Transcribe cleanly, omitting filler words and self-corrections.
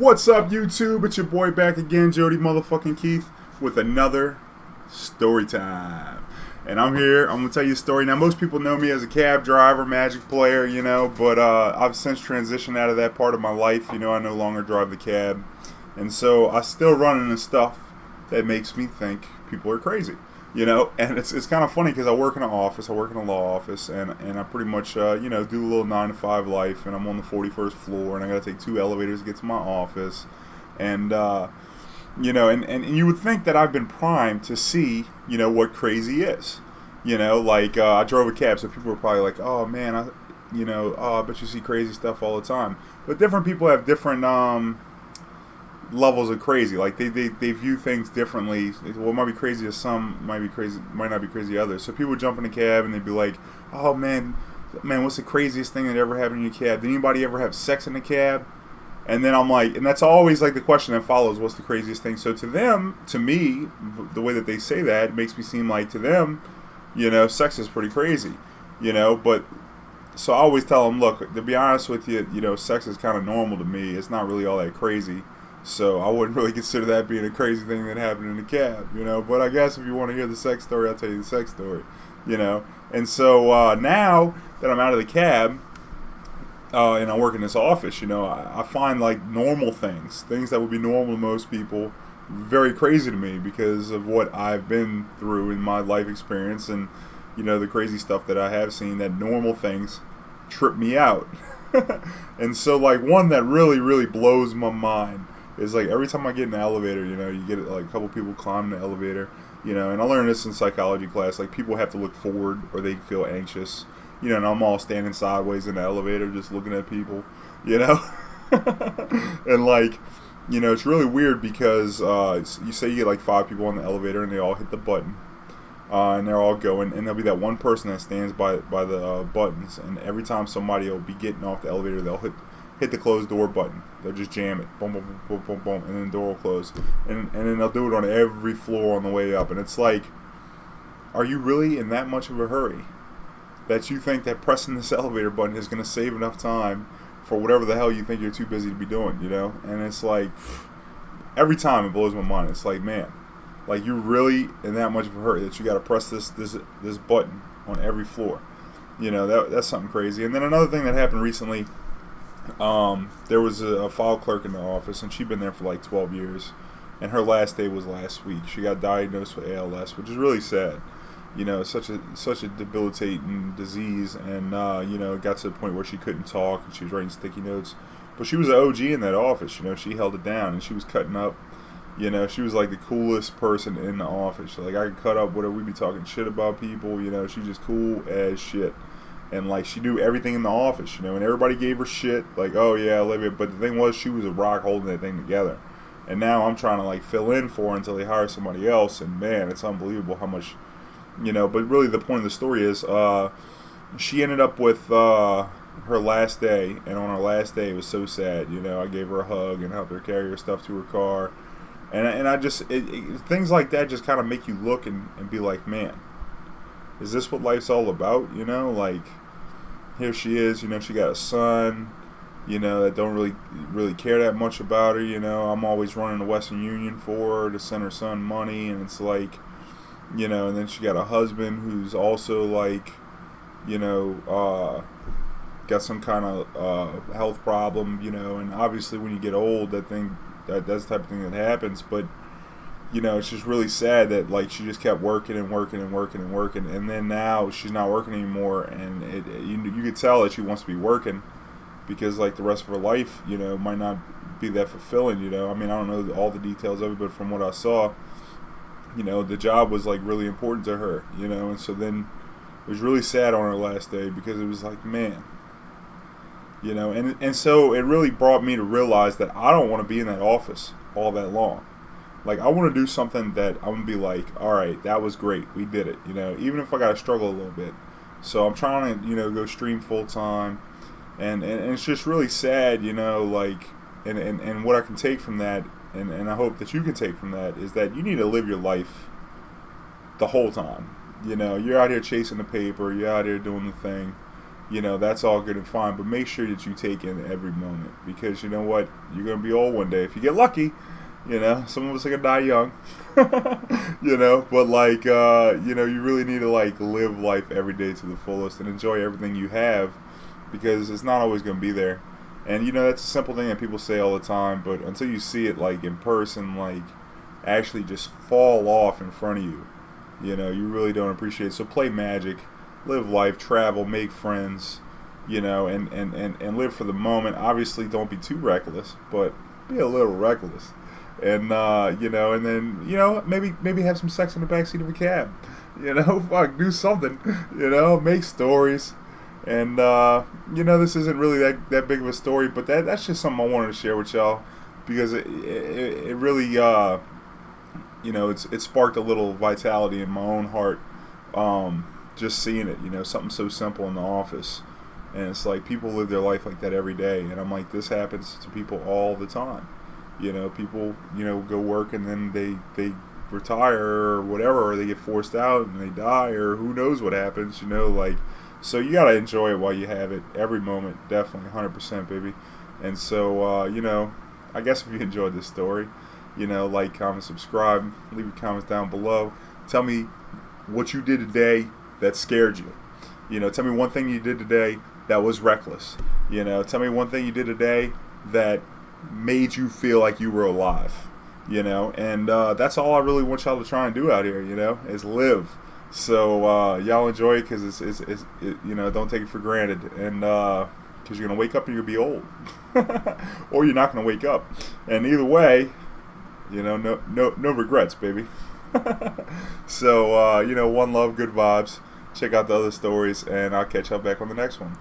What's up, YouTube? It's your boy back again, Jody motherfucking Keith, with another story time. And I'm here. I'm gonna tell you a story. Now, most people know me as a cab driver, Magic player, you know, but I've since transitioned out of that part of my life. You know, I no longer drive the cab, and so I still run into stuff that makes me think people are crazy. You know, and it's kind of funny because I work in an office, I work in a law office, and I pretty much, you know, do a little 9-to-5 life, and I'm on the 41st floor, and I got to take 2 elevators to get to my office, and, you know, and you would think that I've been primed to see, you know, what crazy is. You know, like, I drove a cab, so people were probably like, oh, man, I bet you see crazy stuff all the time. But different people have different, levels of crazy. Like they view things differently. What might be crazy to some might not be crazy to others. So people would jump in a cab and they'd be like, oh man, what's the craziest thing that ever happened in your cab? Did anybody ever have sex in the cab? And then I'm like, and that's always like the question that follows, what's the craziest thing? So to them, to me, the way that they say that, it makes me seem like to them, you know, sex is pretty crazy, you know. But so I always tell them, look, to be honest with you, you know, sex is kind of normal to me. It's not really all that crazy. So I wouldn't really consider that being a crazy thing that happened in the cab, you know. But I guess if you want to hear the sex story, I'll tell you the sex story, you know. And so now that I'm out of the cab and I work in this office, you know, I find like normal things that would be normal to most people, very crazy to me because of what I've been through in my life experience and, you know, the crazy stuff that I have seen. That normal things trip me out. And so like one that really blows my mind is like every time I get in the elevator, you know, you get like a couple people climbing the elevator, you know, and I learned this in psychology class, like people have to look forward or they feel anxious, you know, and I'm all standing sideways in the elevator just looking at people, you know. And like, you know, it's really weird because you say you get like 5 people on the elevator and they all hit the button and they're all going, and there'll be that one person that stands by the buttons, and every time somebody will be getting off the elevator, they'll hit the closed door button. They'll just jam it, boom, boom, boom, boom, boom, and then the door will close. And then they'll do it on every floor on the way up. And it's like, are you really in that much of a hurry that you think that pressing this elevator button is going to save enough time for whatever the hell you think you're too busy to be doing, you know? And it's like, every time it blows my mind. It's like, man, like you're really in that much of a hurry that you got to press this button on every floor. You know, that's something crazy. And then another thing that happened recently, there was a file clerk in the office, and she'd been there for like 12 years, and her last day was last week. She got diagnosed with ALS, which is really sad. You know, such a debilitating disease, and you know, it got to the point where she couldn't talk, and she was writing sticky notes. But she was an OG in that office. You know, she held it down, and she was cutting up. You know, she was like the coolest person in the office. Like, I could cut up whatever, we'd be talking shit about people. You know, she's just cool as shit. And, like, she knew everything in the office, you know, and everybody gave her shit, like, oh, yeah, Olivia. But the thing was, she was a rock holding that thing together. And now I'm trying to, like, fill in for her until they hire somebody else. And, man, it's unbelievable how much, you know. But really the point of the story is she ended up with her last day. And on her last day, it was so sad. You know, I gave her a hug and helped her carry her stuff to her car. And I just, things like that just kind of make you look and be like, man, is this what life's all about? You know, like, here she is, you know, she got a son, you know, that don't really care that much about her, you know. I'm always running the Western Union for her to send her son money, and it's like, you know, and then she got a husband who's also like, you know, got some kind of health problem, you know, and obviously when you get old, that's the type of thing that happens. But you know, it's just really sad that like she just kept working, and then now she's not working anymore, and you could tell that she wants to be working because like the rest of her life, you know, might not be that fulfilling. You know, I mean, I don't know all the details of it, but from what I saw, you know, the job was like really important to her, you know. And so then it was really sad on her last day because it was like, man, you know, and so it really brought me to realize that I don't want to be in that office all that long. Like, I want to do something that I'm going to be like, all right, that was great. We did it, you know, even if I got to struggle a little bit. So I'm trying to, you know, go stream full time. And it's just really sad, you know, like, and what I can take from that, and I hope that you can take from that, is that you need to live your life the whole time. You know, you're out here chasing the paper, you're out here doing the thing. you know, that's all good and fine. But make sure that you take in every moment, because you know what, you're gonna be old one day if you get lucky. You know, some of us are gonna die young. You know, but like, you know, you really need to like live life every day to the fullest and enjoy everything you have, because it's not always gonna be there. And you know, that's a simple thing that people say all the time, but until you see it like in person, like actually just fall off in front of you, you know, you really don't appreciate it. So play Magic, live life, travel, make friends, you know, and live for the moment. Obviously, don't be too reckless, but be a little reckless. And you know, and then, you know, maybe have some sex in the backseat of a cab. You know, fuck, do something. You know, make stories. And you know, this isn't really that big of a story, but that's just something I wanted to share with y'all, because it really you know, it sparked a little vitality in my own heart, just seeing it. You know, something so simple in the office, and it's like people live their life like that every day, and I'm like, this happens to people all the time. You know, people, you know, go work and then they retire or whatever, or they get forced out and they die, or who knows what happens, you know, like, so you gotta enjoy it while you have it, every moment, definitely, 100%, baby. And so, you know, I guess if you enjoyed this story, you know, like, comment, subscribe, leave your comments down below. Tell me what you did today that scared you. You know, tell me one thing you did today that was reckless. You know, tell me one thing you did today that made you feel like you were alive, you know, and that's all I really want y'all to try and do out here, you know, is live. So y'all enjoy it, because it's you know, don't take it for granted, and because you're gonna wake up and you'll be old, or you're not gonna wake up, and either way, you know, no regrets, baby. So you know, one love, good vibes. Check out the other stories, and I'll catch y'all back on the next one.